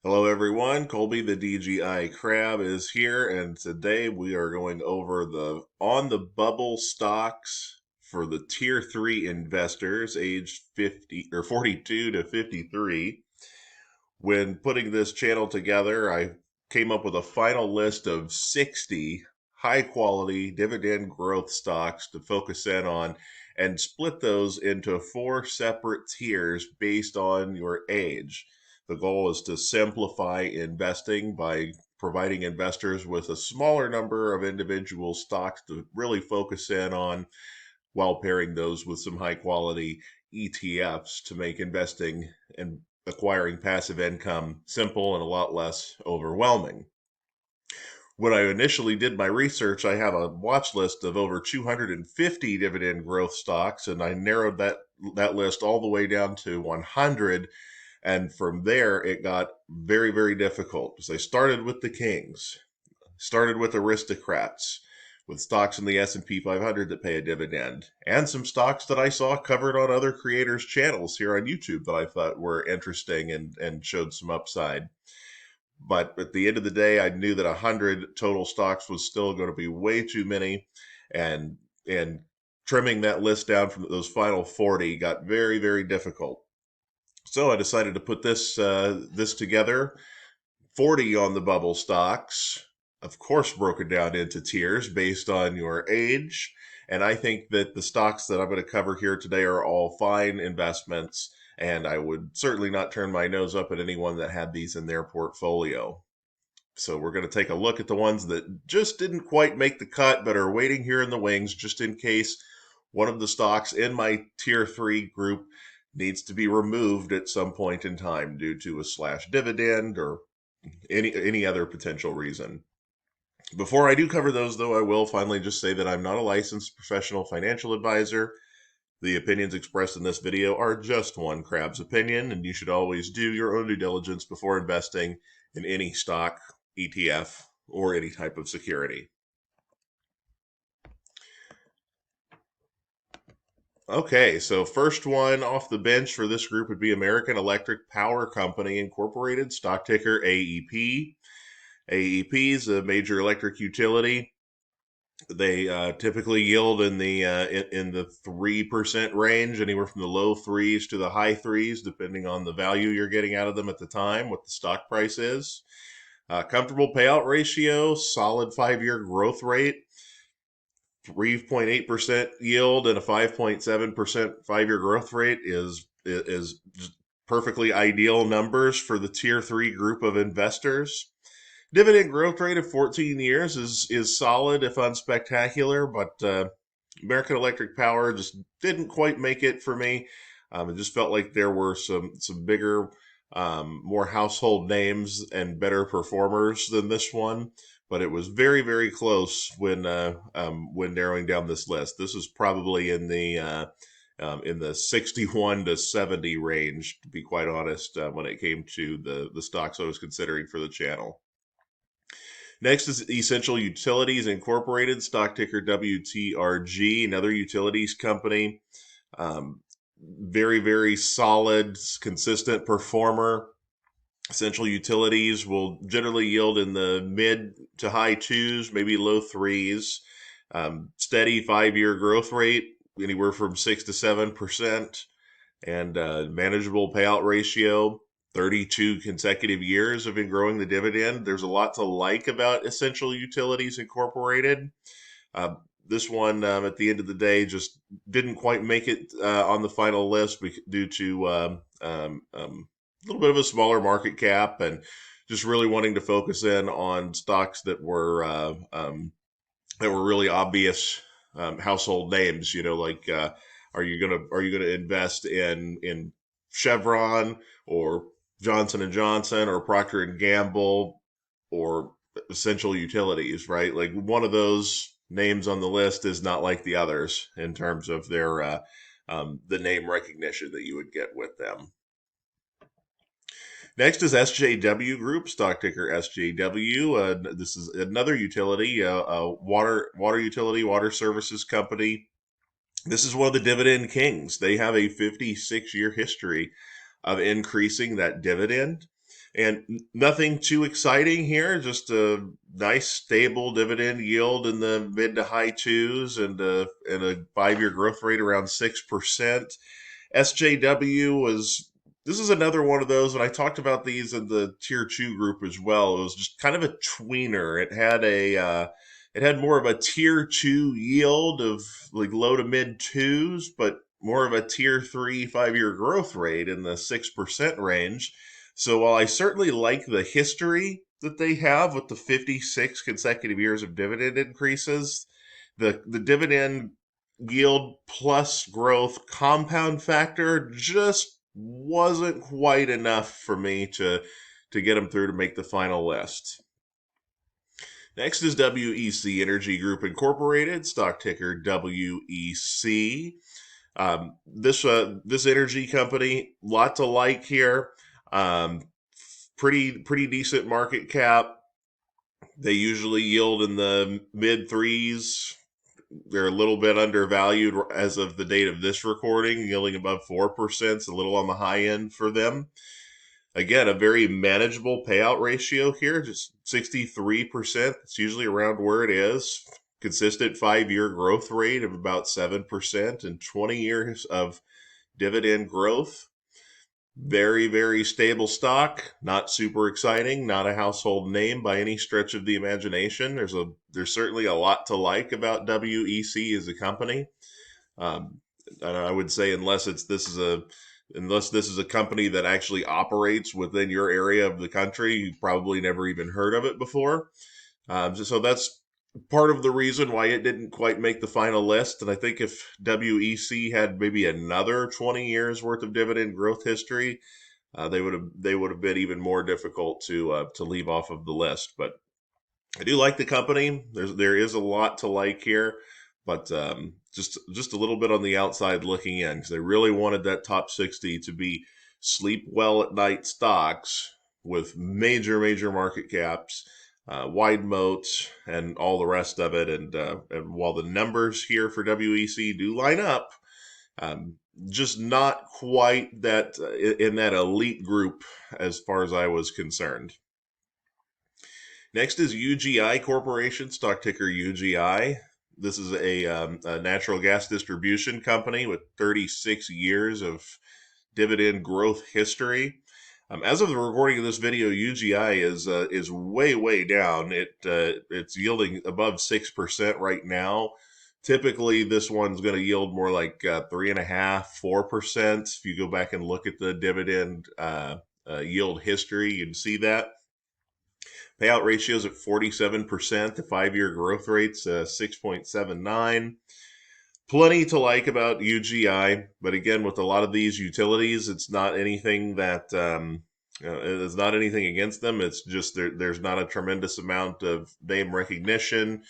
Hello everyone, Colby the DGI Crab is here, and today we are going over the on the bubble stocks for the tier 3 investors aged 50 or 42 to 53. When putting this channel together, I came up with a final list of 60 high quality dividend growth stocks to focus in on and split those into 4 separate tiers based on your age. The goal is to simplify investing by providing investors with a smaller number of individual stocks to really focus in on, while pairing those with some high quality ETFs to make investing and acquiring passive income simple and a lot less overwhelming. When I initially did my research, I have a watch list of over 250 dividend growth stocks, and I narrowed that list all the way down to 100. And from there, it got very, very difficult because I started with the kings, started with aristocrats, with stocks in the S&P 500 that pay a dividend, and some stocks that I saw covered on other creators' channels here on YouTube that I thought were interesting and showed some upside. But at the end of the day, I knew that 100 total stocks was still going to be way too many, and trimming that list down from those final 40 got very, very difficult. So I decided to put this together. 40 on the bubble stocks, of course, broken down into tiers based on your age. And I think that the stocks that I'm going to cover here today are all fine investments, and I would certainly not turn my nose up at anyone that had these in their portfolio. So we're going to take a look at the ones that just didn't quite make the cut but are waiting here in the wings just in case one of the stocks in my tier 3 group needs to be removed at some point in time due to a slash dividend or any other potential reason. Before I do cover those, though, I will finally just say that I'm not a licensed professional financial advisor. The opinions expressed in this video are just one crab's opinion, and you should always do your own due diligence before investing in any stock, ETF, or any type of security. Okay, so first one off the bench for this group would be American Electric Power Company Incorporated, stock ticker AEP. AEP is a major electric utility. They typically yield in the 3% range, anywhere from the low threes to the high threes, depending on the value you're getting out of them at the time, what the stock price is. Comfortable payout ratio, solid 5-year growth rate, 3.8% yield, and a 5.7% 5-year growth rate is perfectly ideal numbers for the tier 3 group of investors. Dividend growth rate of 14 years is solid, if unspectacular, but American Electric Power just didn't quite make it for me. It just felt like there were some bigger, more household names and better performers than this one. But it was very, very close when narrowing down this list. This was probably in the 61 to 70 range, to be quite honest, when it came to the stocks I was considering for the channel. Next is Essential Utilities Incorporated, stock ticker WTRG, another utilities company. Very, very solid, consistent performer. Essential Utilities will generally yield in the mid to high twos, maybe low threes. Steady 5-year growth rate, anywhere from 6 to 7%, and manageable payout ratio. 32 consecutive years have been growing the dividend. There's a lot to like about Essential Utilities Incorporated. This one, at the end of the day, just didn't quite make it on the final list due to a little bit of a smaller market cap and just really wanting to focus in on stocks that were really obvious household names. Like are you gonna invest in Chevron or Johnson and Johnson or Procter and Gamble or Essential Utilities, right? Like one of those names on the list is not like the others in terms of their the name recognition that you would get with them. Next is SJW Group, stock ticker SJW. This is another utility, water utility, water services company. This is one of the dividend kings. They have a 56-year history of increasing that dividend. And nothing too exciting here, just a nice stable dividend yield in the mid to high twos and a 5-year growth rate around 6%. SJW was this is another one of those, and I talked about these in the tier 2 group as well. It was just kind of a tweener. It had more of a tier 2 yield of like low to mid twos, but more of a tier 3 5-year growth rate in the 6% range. So while I certainly like the history that they have with the 56 consecutive years of dividend increases, the dividend yield plus growth compound factor just wasn't quite enough for me to get them through to make the final list. Next is WEC Energy Group Incorporated, stock ticker WEC. This energy company, lot to like here. Pretty decent market cap. They usually yield in the mid threes. They're a little bit undervalued as of the date of this recording, yielding above 4%. It's a little on the high end for them. Again, a very manageable payout ratio here, just 63%. It's usually around where it is. Consistent 5-year growth rate of about 7% and 20 years of dividend growth. Very, very stable stock. Not super exciting. Not a household name by any stretch of the imagination. There's certainly a lot to like about WEC as a company. And I would say unless this is a company that actually operates within your area of the country, you've probably never even heard of it before. So that's part of the reason why it didn't quite make the final list. And I think if WEC had maybe another 20 years worth of dividend growth history, they would have been even more difficult to leave off of the list. But I do like the company. There is a lot to like here, but just a little bit on the outside looking in, because they really wanted that top 60 to be sleep well at night stocks with major market caps, wide moats, and all the rest of it. And while the numbers here for WEC do line up, just not quite that in that elite group as far as I was concerned. Next is UGI Corporation, stock ticker UGI. This is a natural gas distribution company with 36 years of dividend growth history. As of the recording of this video, UGI is way down. It's yielding above 6% right now. Typically, this one's going to yield more like 3.5–4%. If you go back and look at the dividend yield history, you'd see that. Payout ratio is at 47%. The 5-year growth rate's 6.79. Plenty to like about UGI, but again, with a lot of these utilities, it's not anything that it's not anything against them. It's just there's not a tremendous amount of name recognition,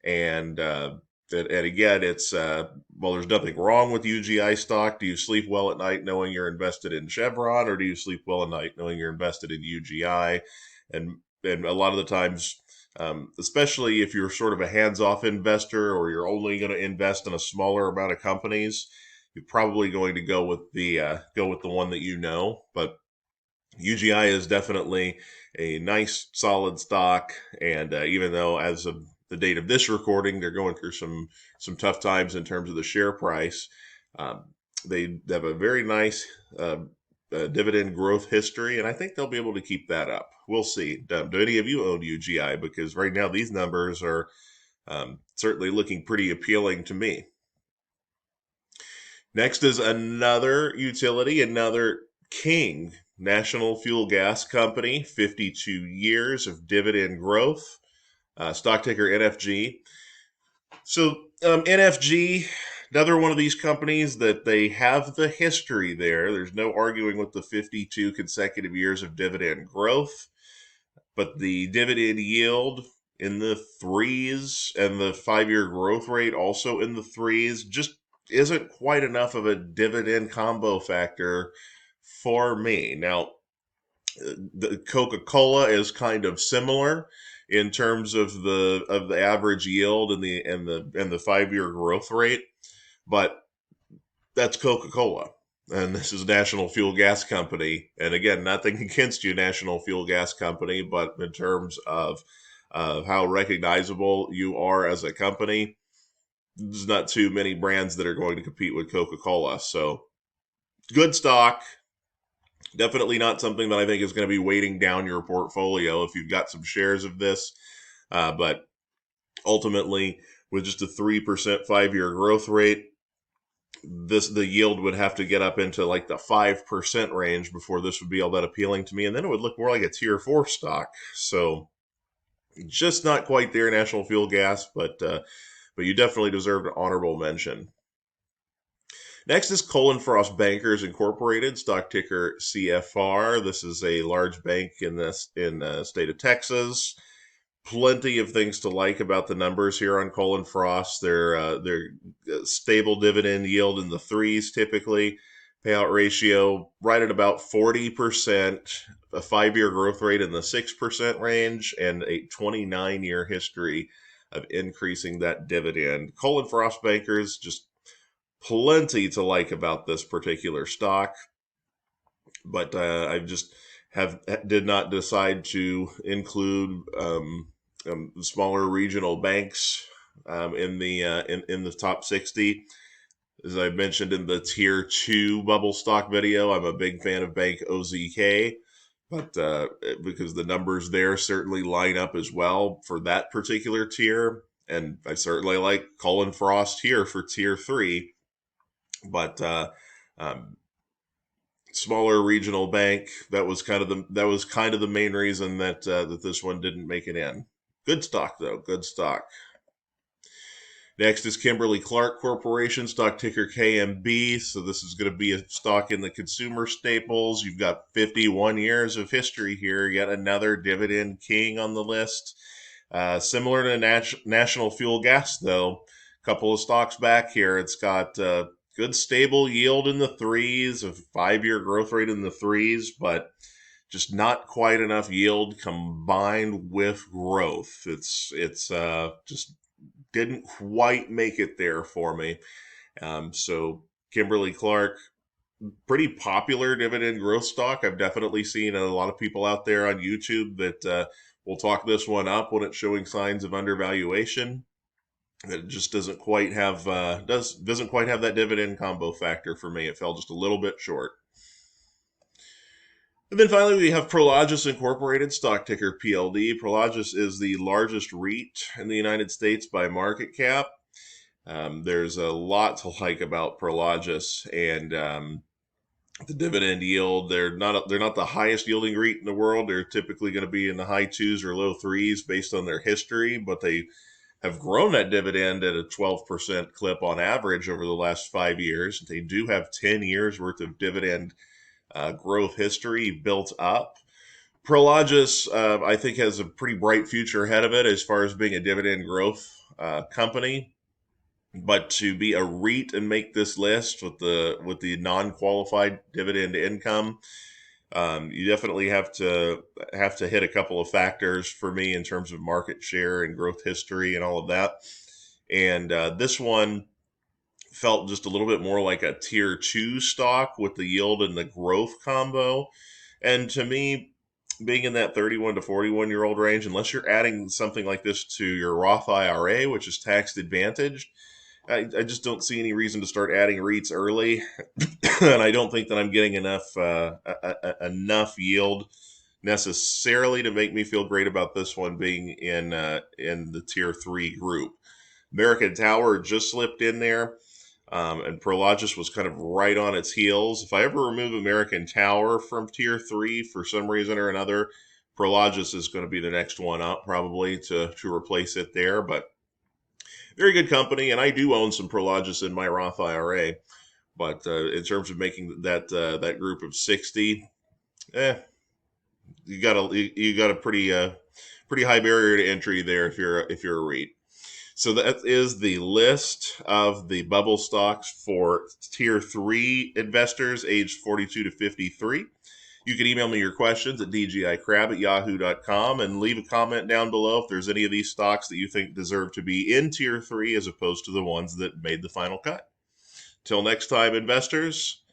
and again, it's well, there's nothing wrong with UGI stock. Do you sleep well at night knowing you're invested in Chevron, or do you sleep well at night knowing you're invested in UGI? And a lot of the times, especially if you're sort of a hands-off investor or you're only going to invest in a smaller amount of companies, you're probably going to go with the one that you know. But UGI is definitely a nice, solid stock, and even though as of the date of this recording, they're going through some tough times in terms of the share price, they have a very nice dividend growth history, and I think they'll be able to keep that up. We'll see. Do any of you own UGI? Because right now these numbers are certainly looking pretty appealing to me. Next is another utility, another king, National Fuel Gas Company, 52 years of dividend growth, stock ticker NFG. So NFG, another one of these companies that they have the history there. There's no arguing with the 52 consecutive years of dividend growth, but the dividend yield in the threes and the 5-year growth rate also in the threes just isn't quite enough of a dividend combo factor for me. Now, the Coca-Cola is kind of similar in terms of the average yield and the 5-year growth rate, but that's Coca-Cola. and this is National Fuel Gas Company. And again, nothing against you, National Fuel Gas Company, but in terms of how recognizable you are as a company, there's not too many brands that are going to compete with Coca-Cola. So good stock. Definitely not something that I think is going to be weighting down your portfolio if you've got some shares of this. But ultimately, with just a 3% 5-year growth rate, the yield would have to get up into like the 5% range before this would be all that appealing to me, and then it would look more like a tier 4 stock. So just not quite there, National Fuel Gas, but you definitely deserve an honorable mention. Next is Cullen/Frost Bankers Incorporated, stock ticker CFR. This is a large bank in the state of Texas. Plenty of things to like about the numbers here on Cullen/Frost. They're stable dividend yield in the threes typically, payout ratio right at about 40%, a 5-year growth rate in the 6% range, and a 29-year history of increasing that dividend. Cullen/Frost Bankers, just plenty to like about this particular stock, but I just did not decide to include smaller regional banks in the top 60. As I mentioned in the tier 2 bubble stock video, I'm a big fan of Bank OZK, but because the numbers there certainly line up as well for that particular tier, and I certainly like Cullen/Frost here for tier 3. But smaller regional bank, that was kind of the main reason that this one didn't make it in. Good stock though, good stock. Next is Kimberly-Clark Corporation, stock ticker KMB. So this is going to be a stock in the consumer staples. You've got 51 years of history here, yet another dividend king on the list. Similar to National Fuel Gas, though, a couple of stocks back here. It's got good stable yield in the threes, a 5-year growth rate in the threes, but just not quite enough yield combined with growth. It's just didn't quite make it there for me. So Kimberly-Clark, pretty popular dividend growth stock. I've definitely seen a lot of people out there on YouTube that will talk this one up when it's showing signs of undervaluation. It just doesn't quite have doesn't quite have that dividend combo factor for me. It fell just a little bit short. And then finally, we have Prologis Incorporated, stock ticker PLD. Prologis is the largest REIT in the United States by market cap. There's a lot to like about Prologis, and the dividend yield. They're not the highest yielding REIT in the world. They're typically going to be in the high 2s or low 3s based on their history, but they have grown that dividend at a 12% clip on average over the last 5 years. They do have 10 years worth of dividend growth history built up. Prologis, I think, has a pretty bright future ahead of it as far as being a dividend growth company. But to be a REIT and make this list with the non-qualified dividend income, you definitely have to hit a couple of factors for me in terms of market share and growth history and all of that. And this one felt just a little bit more like a tier 2 stock with the yield and the growth combo. And to me, being in that 31 to 41 year old range, unless you're adding something like this to your Roth IRA, which is tax advantaged, I just don't see any reason to start adding REITs early. And I don't think that I'm getting enough yield necessarily to make me feel great about this one being in the tier 3 group. American Tower just slipped in there. And Prologis was kind of right on its heels. If I ever remove American Tower from tier 3 for some reason or another, Prologis is going to be the next one up probably to replace it there. But very good company, and I do own some Prologis in my Roth IRA. But in terms of making that group of 60, you got a pretty high barrier to entry there if you're a REIT. So that is the list of the bubble stocks for tier 3 investors aged 42 to 53. You can email me your questions at dgicrab@yahoo.com and leave a comment down below if there's any of these stocks that you think deserve to be in tier 3 as opposed to the ones that made the final cut. Till next time, investors,